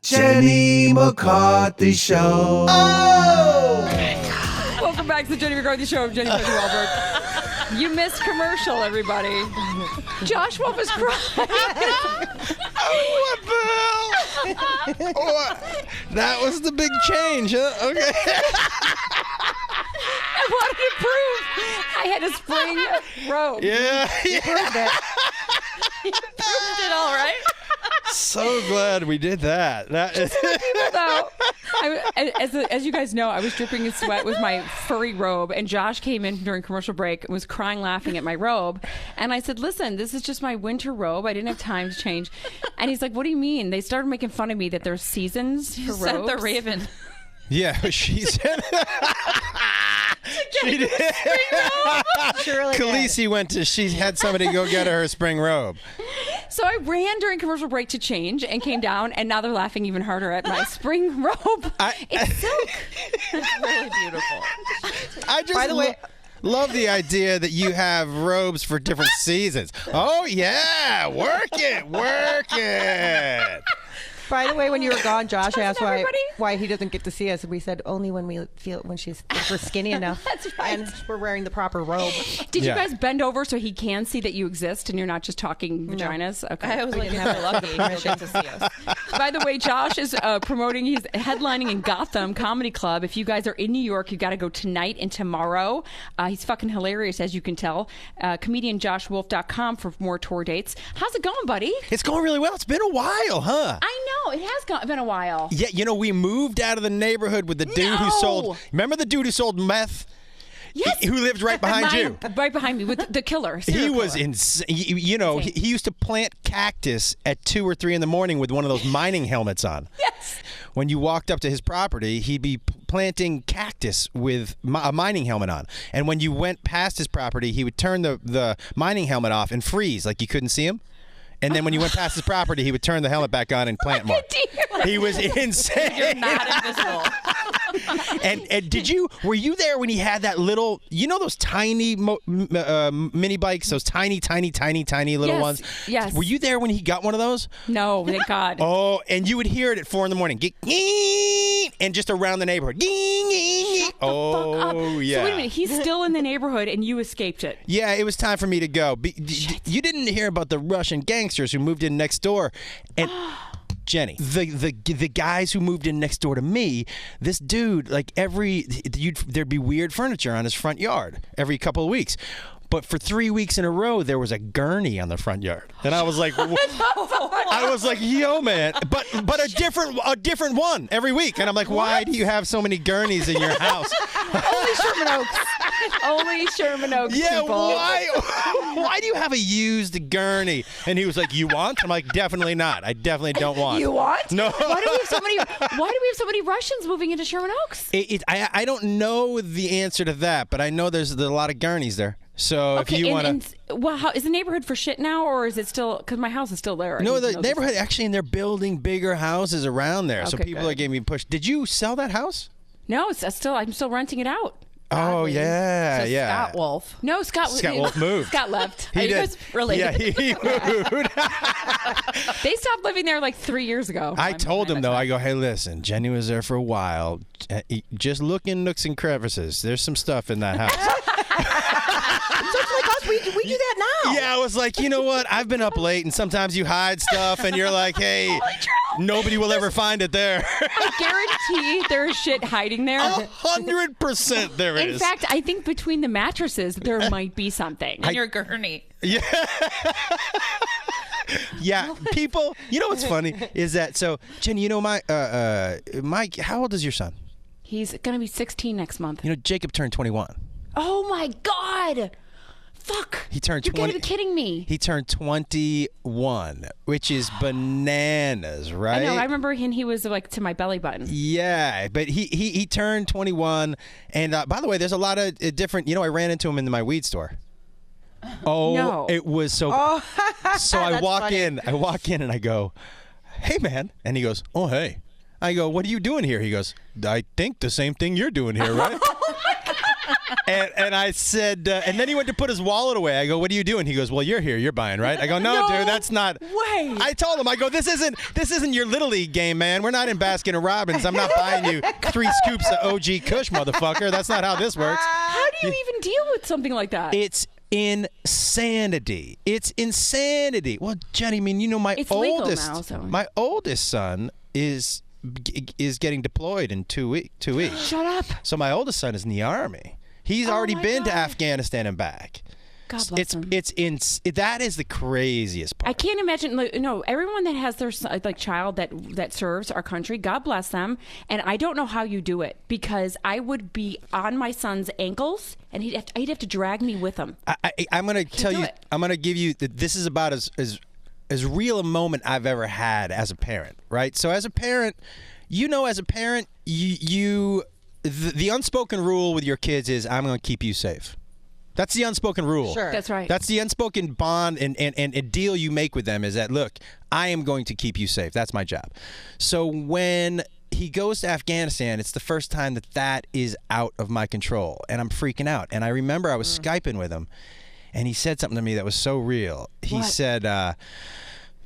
Jenny McCarthy Show. Oh! Welcome back to the Jenny McCarthy Show. I'm Jenny McCarthy Wahlberg. You missed commercial, everybody. Josh Wolf is crying. What the hell? What? That was the big change, huh? Okay. I wanted to prove I had a spring robe. Yeah. You proved it. You proved it all right. So glad we did that. As you guys know, I was dripping in sweat with my furry robe, and Josh came in during commercial break and was crying, laughing at my robe. And I said, listen, this is just my winter robe. I didn't have time to change. And he's like, what do you mean? They started making fun of me that there's seasons for robes. Sent the Raven. Yeah, she said. She did. Surely Khaleesi went to. She had somebody go get her spring robe. So I ran during commercial break to change and came down, and now they're laughing even harder at my spring robe. It's silk. It's really beautiful. I just, by the way, love the idea that you have robes for different seasons. Oh yeah, work it. By the way, when you were gone, Josh asked why he doesn't get to see us. We said only when we're skinny enough. That's right. And we're wearing the proper robe. Did you guys bend over so he can see that you exist and you're not just talking vaginas? Okay. I was like, lucky to see us. By the way, Josh is promoting. He's headlining in Gotham Comedy Club. If you guys are in New York, you got to go tonight and tomorrow. He's fucking hilarious, as you can tell. ComedianJoshWolf.com for more tour dates. How's it going, buddy? It's going really well. It's been a while, huh? I know. It has been a while. Yeah, you know, we moved out of the neighborhood with the dude who sold... Remember the dude who sold meth? Yes. Who lived right behind you? Right behind me with the killer. He was insane. You know, he used to plant cactus at 2 or 3 in the morning with one of those mining helmets on. Yes. When you walked up to his property, he'd be planting cactus with a mining helmet on. And when you went past his property, he would turn the mining helmet off and freeze like you couldn't see him. And then when you went past his property, he would turn the helmet back on and plant more. He was insane. You're not invisible. And were you there when he had that little, you know those tiny mini bikes, those tiny little ones? Yes. Were you there when he got one of those? No, thank God. Oh, and you would hear it at 4 in the morning. And just around the neighborhood. Shut the fuck up. Yeah. So wait a minute, he's still in the neighborhood and you escaped it. Yeah, it was time for me to go. You didn't hear about the Russian gangsters who moved in next door. And Jenny, the guys who moved in next door to me, this dude, like there'd be weird furniture on his front yard every couple of weeks. But for 3 weeks in a row, there was a gurney on the front yard, and I was like, yo, man, but a different one every week, and I'm like, why do you have so many gurneys in your house? Only Sherman Oaks. Only Sherman Oaks. Yeah, people. why do you have a used gurney? And he was like, you want? I'm like, definitely not. I definitely don't want. You want? No. Why do we have so many Russians moving into Sherman Oaks? I don't know the answer to that, but I know there's a lot of gurneys there. So if you want to... Well, how, is the neighborhood for shit now, or is it still... Because my house is still there. No, the neighborhood, actually, and they're building bigger houses around there. So people are getting pushed. Did you sell that house? No, I'm still renting it out. Oh, yeah, so yeah. Scott Wolf. No, Scott Wolf moved. Scott left. He Are did. you guys related? Yeah, he moved. They stopped living there like 3 years ago. I told him, though, I go, hey, listen, Jenny was there for a while. Just look in nooks and crevices. There's some stuff in that house. Just like us, we do that now. Yeah, I was like, you know what? I've been up late, and sometimes you hide stuff, and you're like, hey, nobody will ever find it there. I guarantee there's shit hiding there. 100% there is. In fact, I think between the mattresses, there might be something. And your gurney. Yeah. Yeah, people, you know what's funny is that, so, Jenny, you know, Mike, how old is your son? He's going to be 16 next month. You know, Jacob turned 21. Oh, my God. Fuck. He turned You 20. gotta be kidding me. He turned 21, which is bananas, right? I know. I remember he was like to my belly button. Yeah, but he turned 21. And by the way, there's a lot of different, you know, I ran into him in my weed store. Oh, no. It was so. Oh, so I walk funny. in and I go, hey, man. And he goes, oh, hey. I go, what are you doing here? He goes, I think the same thing you're doing here, right? Oh, my God. And I said, and then he went to put his wallet away. I go, what are you doing? He goes, well, you're here. You're buying, right? I go, no, dude, that's not. Way. I told him, I go, this isn't your Little League game, man. We're not in Baskin and Robbins. I'm not buying you 3 scoops of OG Kush, motherfucker. That's not how this works. How do you even deal with something like that? It's insanity. It's insanity. Well, Jenny, I mean, you know, It's legal oldest, now, so. my oldest son is getting deployed in 2 weeks. Shut up. So my oldest son is in the Army. He's already my been to God. Afghanistan and back. God bless him. That is the craziest part. I can't imagine. No, everyone that has their child that serves our country, God bless them. And I don't know how you do it, because I would be on my son's ankles, and he'd have to drag me with him. I'm going to tell you. it. I'm going to give you. This is about as real a moment I've ever had as a parent. Right. So as a parent, the unspoken rule with your kids is, I'm going to keep you safe. That's the unspoken rule. Sure. That's right. That's the unspoken bond and deal you make with them, is that, look, I am going to keep you safe. That's my job. So when he goes to Afghanistan, it's the first time that is out of my control, and I'm freaking out. And I remember I was Skyping with him, and he said something to me that was so real. He said,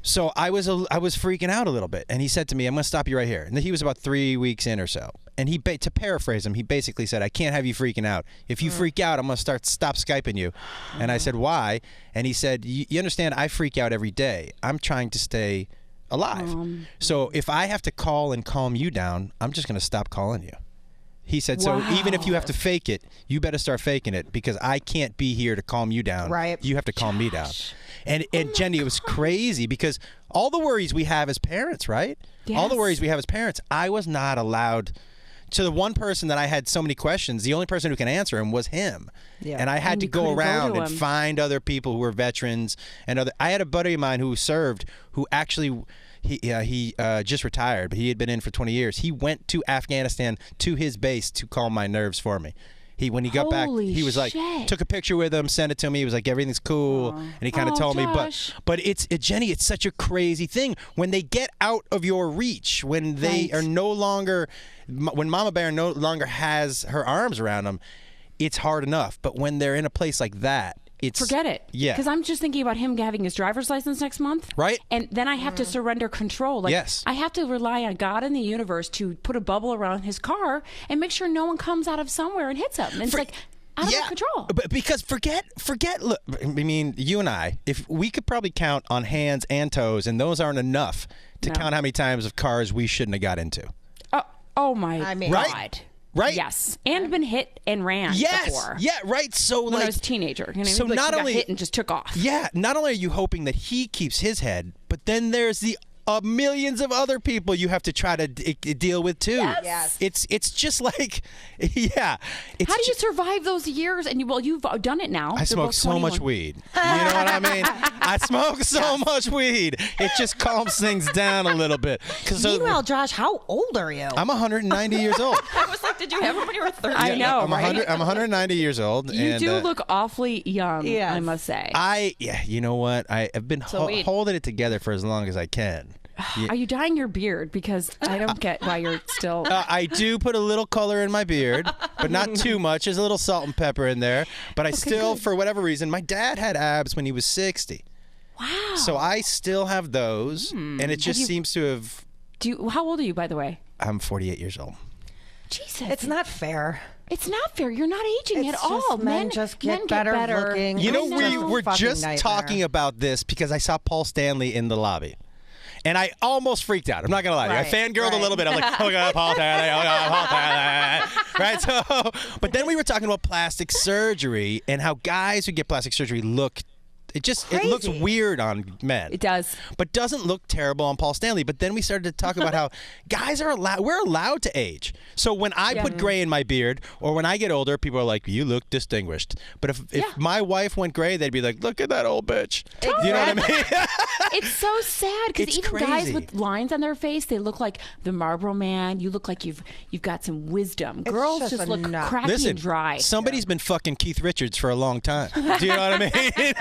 so I was freaking out a little bit, and he said to me, I'm going to stop you right here. And he was about 3 weeks in or so. And to paraphrase him, he basically said, I can't have you freaking out. If you freak out, I'm going to stop Skyping you. And I said, why? And he said, you understand, I freak out every day. I'm trying to stay alive. So if I have to call and calm you down, I'm just going to stop calling you. He said, so even if you have to fake it, you better start faking it, because I can't be here to calm you down. Right. You have to calm me down. And Jenny, it was crazy, because all the worries we have as parents, right? Yes. All the worries we have as parents, I was not allowed. To the one person that I had so many questions, the only person who can answer him was him. Yeah. And I had And to you go couldn't go around to and him. find other people who were veterans I had a buddy of mine who served, who actually he just retired, but he had been in for 20 years. He went to Afghanistan to his base to calm my nerves for me. When he got back, Holy he was like, shit. took a picture with him, sent it to me. He was like, everything's cool. And he kind of told me, Josh. but Jenny, it's such a crazy thing. When they get out of your reach, when they Right. are no longer, when Mama Bear no longer has her arms around them, it's hard enough. But when they're in a place like that, it's. Forget it. Yeah. Because I'm just thinking about him having his driver's license next month. Right. And then I have to surrender control. Like, Yes. I have to rely on God and the universe to put a bubble around his car and make sure no one comes out of somewhere and hits him. And it's like out of my control. But because forget. Look, I mean, you and I, if we could probably count on hands and toes, and those aren't enough to No. count how many times of cars we shouldn't have got into. Oh my God. Right? Right? Yes. And been hit and ran Yes. before. Yeah. Right. So When I was a teenager. You know, so like, not he got only hit and just took off. Yeah. Not only are you hoping that he keeps his head, but then there's the millions of other people you have to try to deal with too. Yes. It's just like, yeah. It's How do you survive those years? And you've done it now. I They're smoke both so much 21. weed. You know what I mean? I smoke so much weed. It just calms things down a little bit. Meanwhile, Josh, how old are you? I'm 190 years old. I was like, did you have him when you were 30? I know, I'm right? I'm 190 years old. You and, do look awfully young, Yes. I must say. you know what? I've been weed. holding it together for as long as I can. Are you dyeing your beard? Because I don't get why you're still. I do put a little color in my beard, but not too much. There's a little salt and pepper in there. But I still, for whatever reason, my dad had abs when he was 60. Wow. So I still have those, and it just seems to have. How old are you, by the way? I'm 48 years old. Jesus. It's not fair. It's not fair. You're not aging It's at all. just men just get better looking. You know, It's just a we're fucking just nightmare. talking about this because I saw Paul Stanley in the lobby. And I almost freaked out. I'm not going to lie to you. I Right, fangirled a little bit. I'm like, oh, God, Paul Stanley, oh, God, Paul Stanley. Right? So, but then we were talking about plastic surgery and how guys who get plastic surgery look. It looks Crazy. weird on men. It does. But doesn't look terrible on Paul Stanley. But then we started to talk about how guys are we're allowed to age. So when I put gray in my beard or when I get older, people are like, you look distinguished. But if my wife went gray, they'd be like, look at that old bitch. You know what I mean? It's so sad because It's even guys crazy. with lines on their face, they look like the Marlboro Man. You look like you've got some wisdom. Girls just just look enough. cracky Listen, and dry. somebody's been fucking Keith Richards for a long time. Do you know what I mean?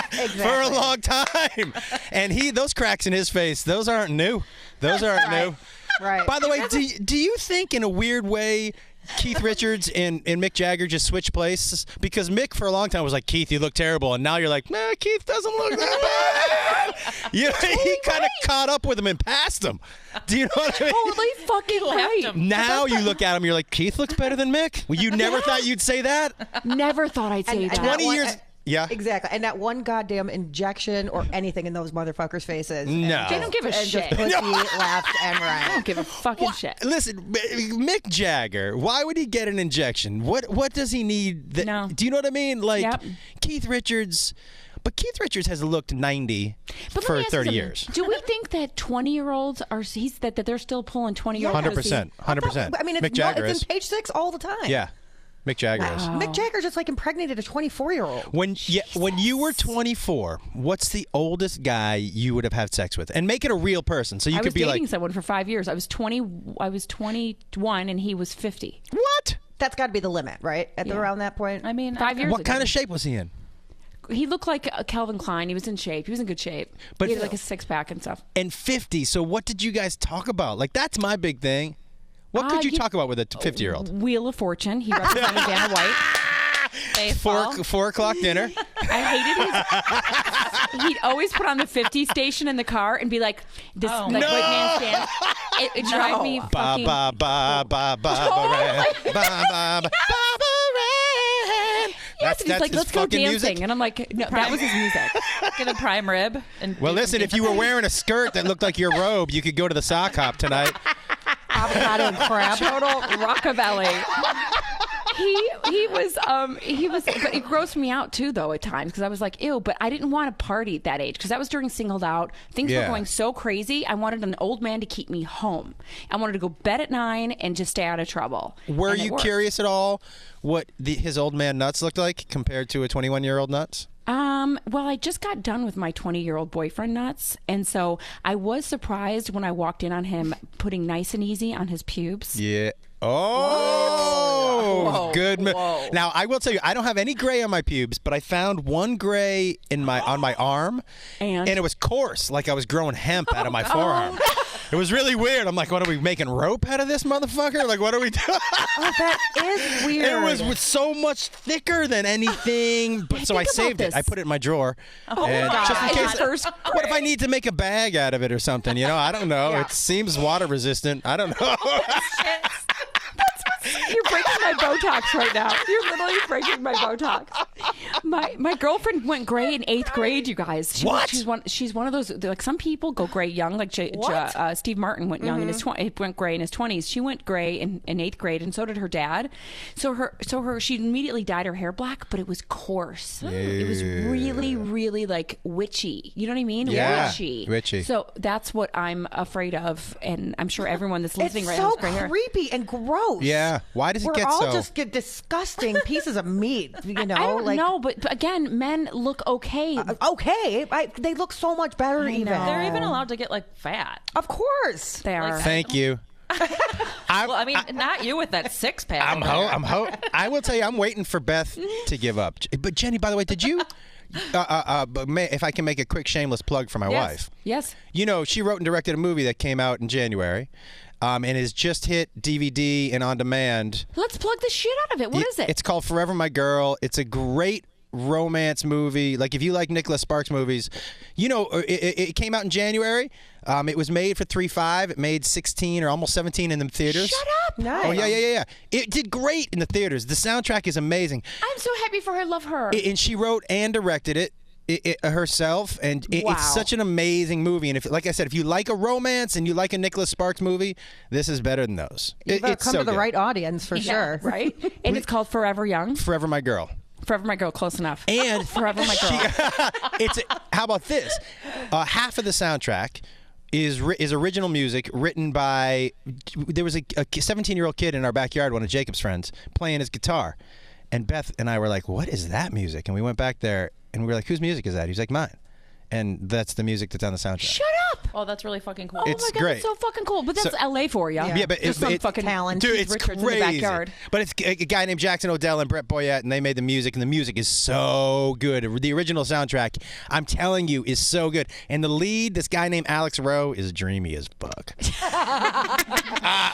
For a long time. And those cracks in his face, those aren't new. Those aren't new. Right. By the way, do you think in a weird way Keith Richards and Mick Jagger just switched places? Because Mick for a long time was like, Keith, you look terrible. And now you're like, nah, Keith doesn't look that bad. He kind of caught up with him and passed him. Do you know what I mean? Holy fucking right. Now you look at him, you're like, Keith looks better than Mick? Well, you never thought you'd say that? Never thought I'd say that. 20 years... Yeah. Exactly. And not one goddamn injection or anything in those motherfuckers' faces. No. They don't give a shit. Just pussy, left, and right. I don't give a fucking shit. Listen, Mick Jagger, why would he get an injection? What does he need? No. Do you know what I mean? Like, Yep. Keith Richards... But Keith Richards has looked 90 But for let me ask you 30 something. years. Do we think that 20-year-olds are that they're still pulling 20-year-olds? 100%. 100%. I mean, Mick Jagger it's is. in Page Six all the time. Yeah. Mick Jagger is. Mick Jagger just like impregnated a 24-year-old. When you were 24, what's the oldest guy you would have had sex with? And make it a real person, so you I could was be dating like, someone for 5 years. I was 21 and he was 50. what? That's got to be the limit, right? Around that point. I mean, 5 years What ago. kind of shape was he in? He looked like Calvin Klein. He was in shape. He was in good shape. But- he had like a six-pack and stuff. And 50. So what did you guys talk about? Like, that's my big thing. What could you talk about with a 50-year-old? Wheel of Fortune. He represented Vanna White. baseball. 4 o'clock dinner. I hated his. He'd always put on the 50 station in the car and be like, "This like No. white man's dance." It drive me Ba fucking. ba ba ba ba ba ba ba ba. Yes, and he's like, his "Let's go fucking dancing," music? and I'm like, "No, that was his music." Get a prime rib. And Well, listen, if you were wearing a skirt that looked like your robe, you could go to the sock hop tonight. Avocado and crab. Total rockabilly. He was, but it grossed me out too, though, at times, because I was like, ew, but I didn't want to party at that age, because that was during Singled Out. Things were Yeah. going so crazy. I wanted an old man to keep me home. I wanted to go bed at 9 and just stay out of trouble. Were And it you worked. curious at all what his old man nuts looked like compared to a 21-year-old nuts? Well, I just got done with my 20-year-old boyfriend nuts, and so I was surprised when I walked in on him putting Nice and Easy on his pubes. Yeah. Oh, Whoa. good. Whoa. Now I will tell you, I don't have any gray on my pubes, but I found one gray on my arm, And? it was coarse, like I was growing hemp out of my forearm. It was really weird. I'm like, what are we making rope out of this motherfucker? Like, what are we doing? Oh, that is weird. It was so much thicker than anything. But so I think about saved it. this. I put it in my drawer. Oh, and my just in God. case. First What if I need to make a bag out of it or something? You know, I don't know. Yeah. It seems water resistant. I don't know. You're breaking my Botox right now. You're literally breaking my Botox. My girlfriend went gray in 8th grade, you guys. What? She's one of those, like, some people go gray young, like Steve Martin went young in his went gray in his 20s. She went gray in 8th grade, and so did her dad. She immediately dyed her hair black, but it was coarse. It was really, really like witchy. You know what I mean? Yeah, Witchy. witchy. So that's what I'm afraid of, and I'm sure everyone that's listening It's right now so has gray hair. creepy and gross. Yeah. Why does it We're get all so? just get disgusting pieces of meat, you know? I don't like, know, but again, men look okay. Okay. They look so much better even. They're even allowed to get like fat. Of course. They are. Thank you. Well, I mean, not you with that six pack. I will tell you, I'm waiting for Beth to give up. But Jenny, by the way, did you? If I can make a quick shameless plug for my wife. Yes. You know, she wrote and directed a movie that came out in January, and has just hit DVD and on demand. Let's plug the shit out of it. What is it? It's called Forever My Girl. It's a great romance movie. Like, if you like Nicholas Sparks movies, you know, it came out in January. It was made for $3.5. It made 16 or almost 17 in the theaters. Shut up. Nice. Oh yeah. It did great in the theaters. The soundtrack is amazing. I'm so happy for her. I love her. And she wrote and directed it herself, and Wow. it's such an amazing movie. And if, like I said, if you like a romance and you like a Nicholas Sparks movie, this is better than those. You've It's come so to the good. right audience for sure. Right? And it's called Forever Young. Forever My Girl. Forever My Girl. Close enough. And Forever My Girl. How about this? Half of the soundtrack is original music written by. There was a 17-year-old kid in our backyard, one of Jacob's friends, playing his guitar, and Beth and I were like, "What is that music?" And we went back there, and we were like, "Whose music is that?" He's like, "Mine." And that's the music that's on the soundtrack. Shut up. Oh, that's really fucking cool. Oh It's my God, great. that's so fucking cool. But that's So- LA for you. Yeah, but just some it's fucking talent. Dude, Keith it's Richards crazy. in the backyard. But it's a guy named Jackson O'Dell and Brett Boyett, and they made the music, and the music is so good. The original soundtrack, I'm telling you, is so good. And the lead, this guy named Alex Rowe, is dreamy as fuck.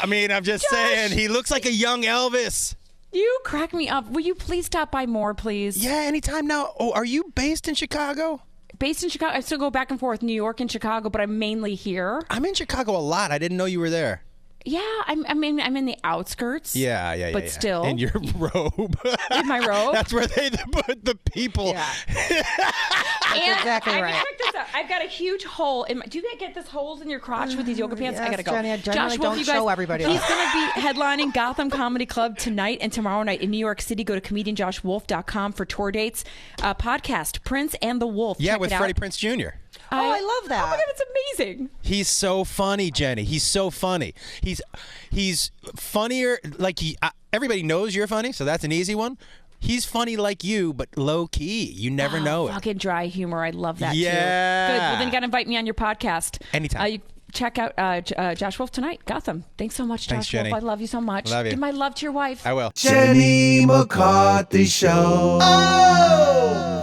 I mean, I'm just saying, he looks like a young Elvis. You crack me up. Will you please stop by more, please? Yeah, anytime now. Oh, are you based in Chicago? Based in Chicago. I still go back and forth, New York and Chicago, but I'm mainly here. I'm in Chicago a lot. I didn't know you were there. Yeah, I'm in the outskirts. Yeah. But still. In your robe. In my robe? That's where they put the people. Yeah. And exactly right. Check this out. I've got a huge hole in my. Do you get this holes in your crotch with these yoga pants? Yes, I gotta go. Jenny, I generally Josh Wolf, don't you guys, show everybody He's that. going to be headlining Gotham Comedy Club tonight and tomorrow night in New York City. Go to comedianjoshwolf.com for tour dates. Podcast Prince and the Wolf. Yeah, Check with it out. Freddie Prince Jr. Oh, I love that. Oh my God, it's amazing. He's so funny, Jenny. He's so funny. He's funnier. Like everybody knows you're funny, so that's an easy one. He's funny like you, but low key. You never know it. Fucking dry humor. I love that too. Yeah. Good. Well, then you got to invite me on your podcast. Anytime. You check out Josh Wolf tonight. Gotham. Thanks so much, Thanks, Josh Jenny. Wolf. I love you so much. Love you. Give my love to your wife. I will. Jenny McCarthy Show. Oh!